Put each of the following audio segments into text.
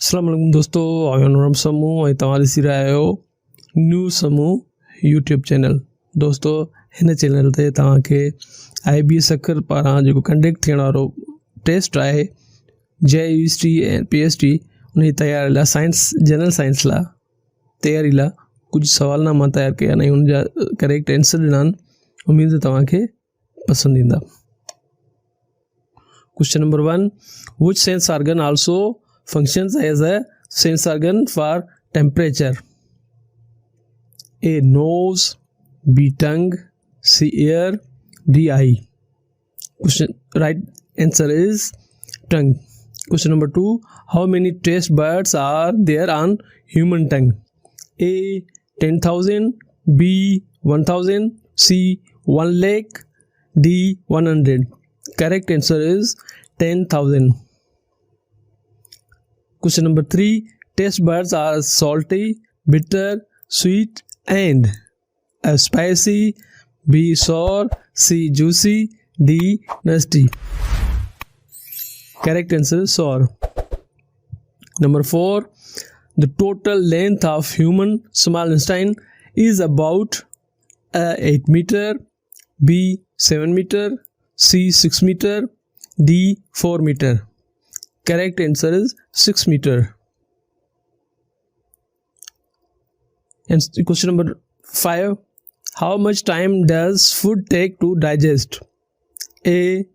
अस्सलाम वालेकुम दोस्तों, अनुराम समूह ऐं तव्हां ॾिसी रहिया आहियो न्यू समूह यूट्यूब चैनल। दोस्तों, हिन चैनल ते तव्हांखे IBS अखर पारां जेको कंडक्ट थियण वारो टेस्ट आहे JUST ऐं PST उन जी तयारी लाइ जनरल साइंस लाइ तयारी लाइ कुझु सवालनामा तयारु कया आहिनि ऐं उन जा करेक्ट आंसर ॾिना आहिनि। उमेद तव्हांखे पसंदि ईंदा। Question number 1, which sense organ also functions as a sense organ for temperature? A. Nose, B. Tongue, C. Ear, D. Eye. Right answer is tongue. Question number 2, how many taste buds are there on human tongue? A. 10,000, B. 1,000, C. 1 lakh, D. 100. Correct answer is 10,000. Question number 3, taste buds are salty, bitter, sweet and spicy, B. sour, C. juicy, D. nasty. Correct answer is sour. Number 4, the total length of human small intestine is about 8 meter, B. 7 meter, C. 6 meter, D. 4 meter. Correct answer is 6 meter. And question number 5, how much time does food take to digest? A.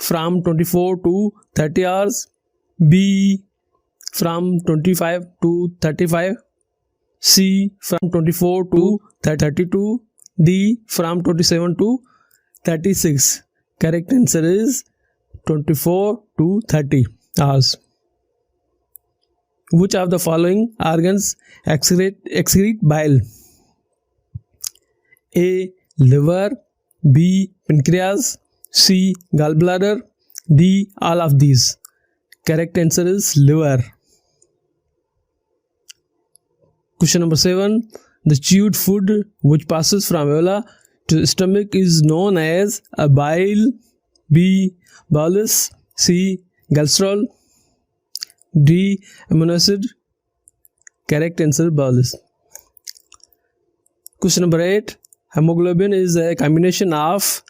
from 24 to 30 hours, B. from 25 to 35, C. from 24 to 32, D. from 27 to 36. Correct answer is 24 to 30 hours. Which of the following organs excrete bile? A. liver, B. pancreas, C. gallbladder, D. all of these. Correct answer is liver. Question number 7, the chewed food which passes from alveoli to the stomach is known as a bile, B. bolus, C. glycerol, D. amino acid. Correct answer bolus. Question number 8, hemoglobin is a combination of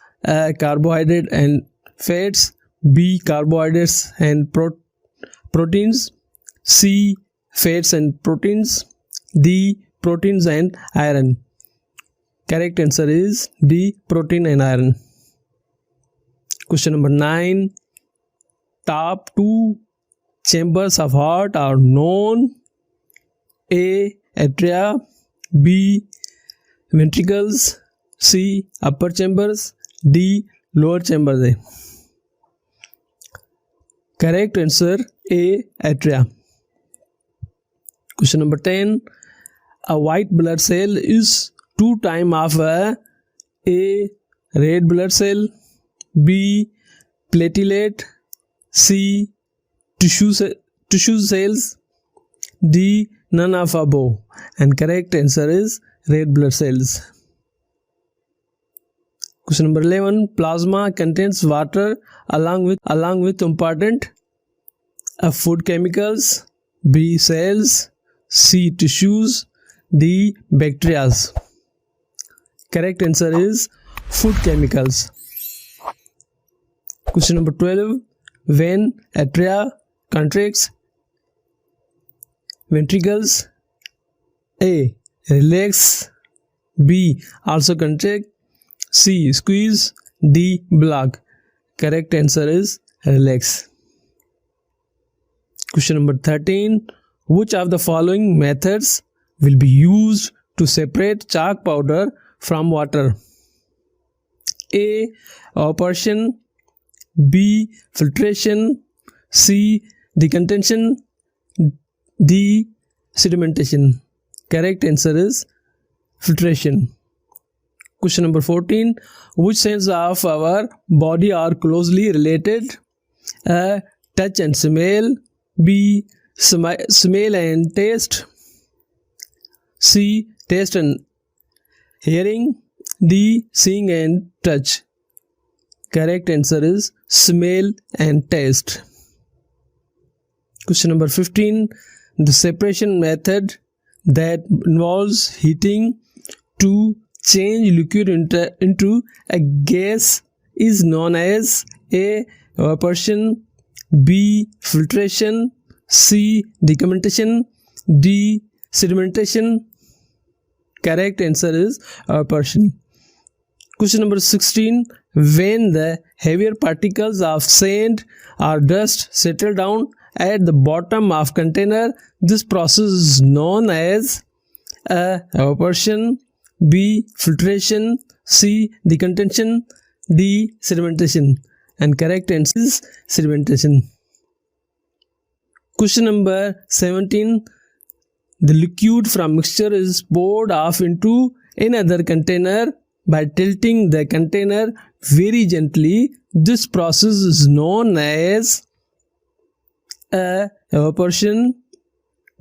carbohydrate and fats, B. carbohydrates and proteins, C. fats and proteins, D. proteins and iron. Correct answer is D. protein and iron. Question number 9, top 2 chambers of heart are known. A. atria, B. ventricles, C. upper chambers, D. lower chambers. Correct answer A. atria. Question number 10, a white blood cell is 2 times of A. red blood cell, B. platelet, C. tissue cells, D. none of above. And correct answer is red blood cells. Question number 11, plasma contains water along with important food chemicals, B. cells, C. tissues, D. bacteria. Correct answer is food chemicals. Question number 12, when atria contracts, ventricles A. relax, B. also contract, C. squeeze, D. block. Correct answer is relax. Question number 13, which of the following methods will be used to separate chalk powder from water? A. evaporation, B. filtration, C. decontamination, D. sedimentation. Correct answer is filtration. Question number 14, which sense of our body are closely related? A. touch and smell, B. smell and taste, C. Taste and hearing. D. Seeing and touch. Correct answer is smell and taste. Question number 15. The separation method that involves heating to change liquid into a gas is known as A. Evaporation, B. Filtration, C. Decantation, D. Sedimentation. Correct answer is evaporation. Question number 16. When the heavier particles of sand or dust settle down at the bottom of container, this process is known as A. Evaporation, B. Filtration, C. Decantation, D. Sedimentation. And correct answer is sedimentation. Question number 17. The liquid from mixture is poured off into another container by tilting the container very gently. This process is known as A. Evaporation,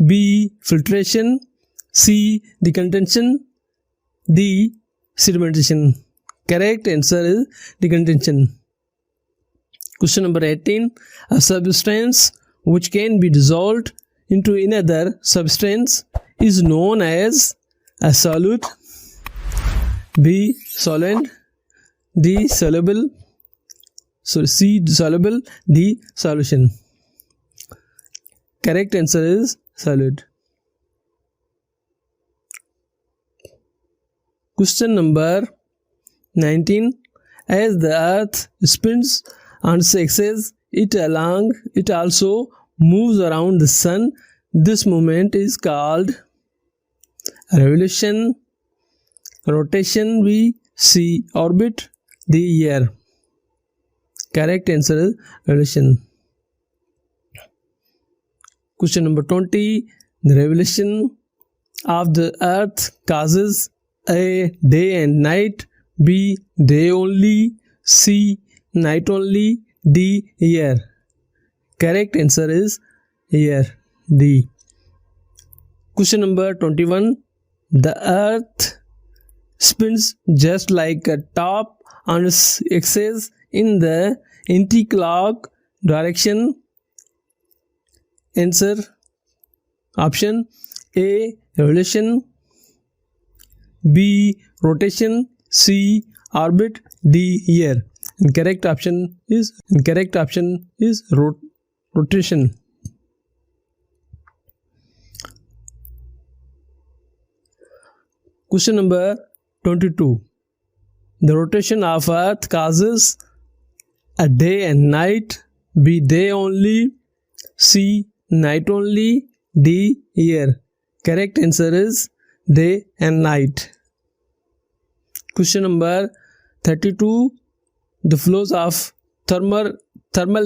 B. Filtration, C. Decantation, D. Sedimentation. Correct answer is decantation. Question number 18. A substance which can be dissolved into another substance is known as a solute, B. Solvent, D. Soluble, C. Soluble, D. Solution. Correct answer is solute. Question number 19. As the earth spins on its axis, it also moves around the sun. This movement is called revolution, rotation, B. C. Orbit, D. Year. Correct answer is revolution. Question number 20. The revolution of the earth causes A. Day and night, B. Day only, C. Night only, D. Year. Correct answer is year, D. Question number 21. The earth spins just like a top on its axis in the anti-clock direction. Answer option A. Revolution, B. Rotation, C. Orbit, D. Year. And correct option is rotation. Question number 22. The rotation of earth causes a day and night, B. Day only, C. Night only, D. Year. Correct answer is day and night. Question number 32. The flows of thermal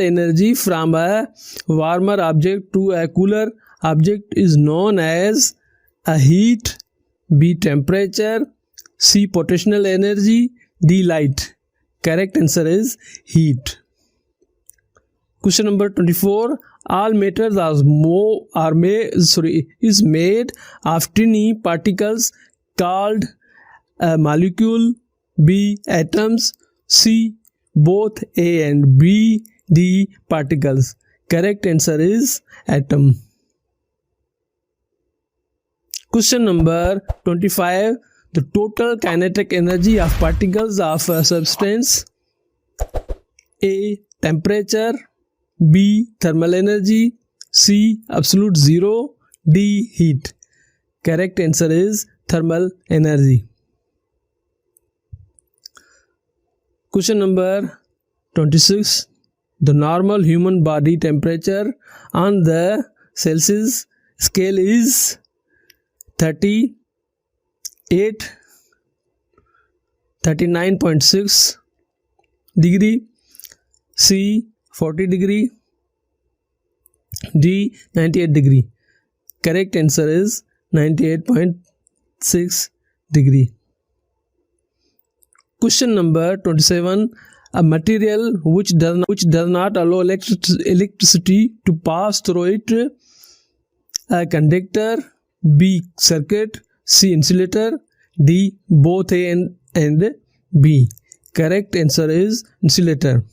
energy from a warmer object to a cooler object is known as a heat, B. Temperature, C. Potential energy, D. Light. Correct answer is heat. Question number 24. All matter is made of tiny particles called a molecule, B. Atoms, C. Both A and B, D. Particles. Correct answer is atom. Question number 25. The total kinetic energy of particles of a substance: A. Temperature, B. Thermal energy, C. Absolute zero, D. Heat. Correct answer is thermal energy. Question number 26. The normal human body temperature on the Celsius scale is 38, 39.6 degree, C. 40 degree, D. 98 degree. Correct answer is 98.6 degree. Question number 27. A material which does not allow electricity to pass through it: A. Conductor, B. Circuit, C. Insulator. D. Both A and B. Correct answer is insulator.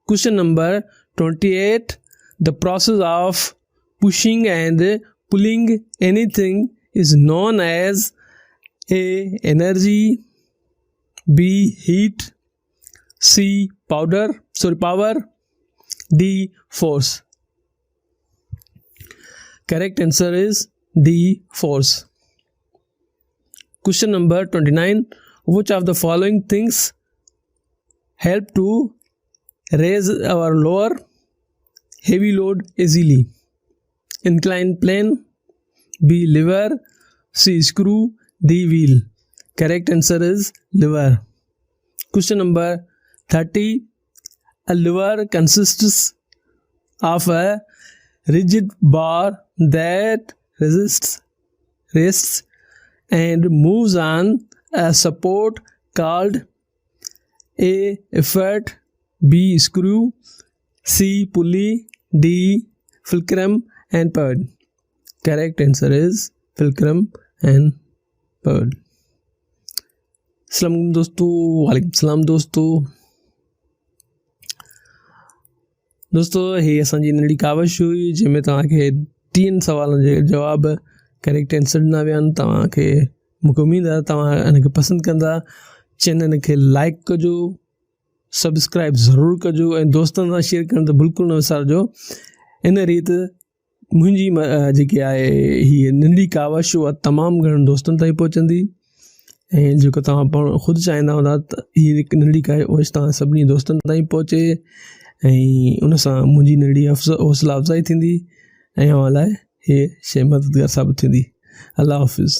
Question number 28. The process of pushing and pulling anything is known as A. Energy. B. Heat. C. Power. D. Force. Correct answer is D. Force. Question number 29. Which of the following things help to raise or lower heavy load easily? Inclined plane. B. Lever. C. Screw. D. Wheel. Correct answer is lever. Question number 30. A lever consists of a rigid bar that rests and moves on a support called A. effort. B. Screw. C. pulley. D. fulcrum and pivot. Correct answer is fulcrum and pivot. अस्सलाम दोस्तों, वालेकुम सलाम दोस्तों ही असांजी नंढड़ी कावश हुई जंहिंमें तव्हांखे 3 सवालनि जे जवाब करेक्ट आंसर ॾिना विया आहिनि। तव्हांखे मूंखे उमेदु आहे तव्हां हिनखे पसंदि कंदा। चैनल खे लाइक कजो, सब्सक्राइब ज़रूरु कजो ऐं दोस्तनि सां शेयर करणु त बिल्कुलु न विसारिजो। इन रीति मुंहिंजी जेकी आहे हीअ नंढी कावश उहा तमामु घणनि दोस्तनि ताईं पहुचंदी ऐं जेको तव्हां पाण ख़ुदि चाहींदा हूंदा त हीअ हिकु नंढड़ी कावश तव्हां सभिनी दोस्तनि ताईं पहुचे ऐं उन सां मुंहिंजी नंढड़ी हौसला अफ़ज़ाई थींदी ऐं अव्हां लाइ हीअ शइ मददगार साबित थींदी। अल्लाह हाफ़िज़।